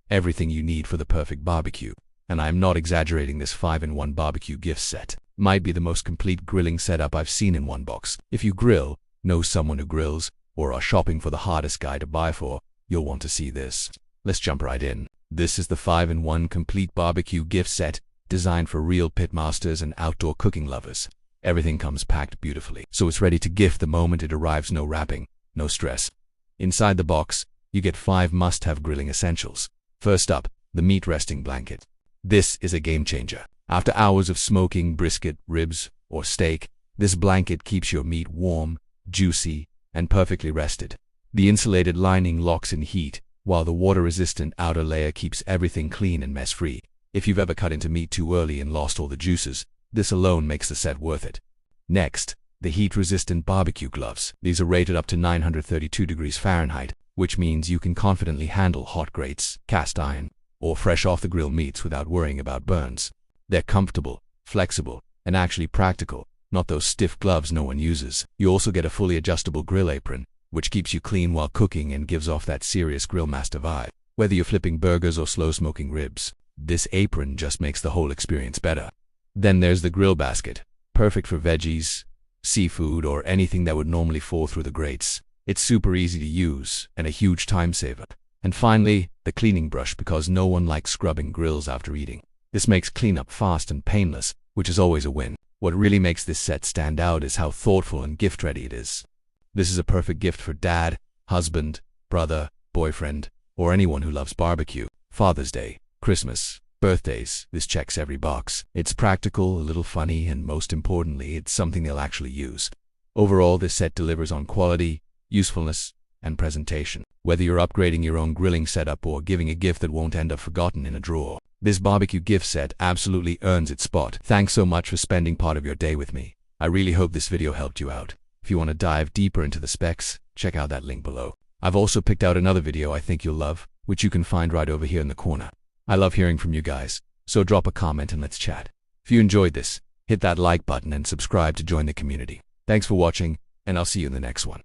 Everything you need for the perfect barbecue. And I am not exaggerating, this 5-in-1 barbecue gift set might be the most complete grilling setup I've seen in one box. If you grill, know someone who grills, or are shopping for the hardest guy to buy for, you'll want to see this. Let's jump right in. This is the 5-in-1 complete barbecue gift set, designed for real pitmasters and outdoor cooking lovers. Everything comes packed beautifully, so it's ready to gift the moment it arrives. No wrapping, no stress. Inside the box, you get 5 must-have grilling essentials. First up, the meat resting blanket. This is a game changer. After hours of smoking brisket, ribs, or steak, this blanket keeps your meat warm, juicy, and perfectly rested. The insulated lining locks in heat, while the water-resistant outer layer keeps everything clean and mess-free. If you've ever cut into meat too early and lost all the juices, this alone makes the set worth it. Next, the heat-resistant barbecue gloves. These are rated up to 932 degrees Fahrenheit, which means you can confidently handle hot grates, cast iron, or fresh off-the-grill meats without worrying about burns. They're comfortable, flexible, and actually practical, not those stiff gloves no one uses. You also get a fully adjustable grill apron, which keeps you clean while cooking and gives off that serious grill master vibe. Whether you're flipping burgers or slow-smoking ribs, this apron just makes the whole experience better. Then there's the grill basket, perfect for veggies, seafood, or anything that would normally fall through the grates. It's super easy to use and a huge time saver. And finally, the cleaning brush, because no one likes scrubbing grills after eating. This makes cleanup fast and painless, which is always a win. What really makes this set stand out is how thoughtful and gift-ready it is. This is a perfect gift for dad, husband, brother, boyfriend, or anyone who loves barbecue. Father's Day, Christmas, birthdays, this checks every box. It's practical, a little funny, and most importantly, it's something they'll actually use. Overall, this set delivers on quality, usefulness, and presentation. Whether you're upgrading your own grilling setup or giving a gift that won't end up forgotten in a drawer, this barbecue gift set absolutely earns its spot. Thanks so much for spending part of your day with me. I really hope this video helped you out. If you want to dive deeper into the specs, check out that link below. I've also picked out another video I think you'll love, which you can find right over here in the corner. I love hearing from you guys, so drop a comment and let's chat. If you enjoyed this, hit that like button and subscribe to join the community. Thanks for watching, and I'll see you in the next one.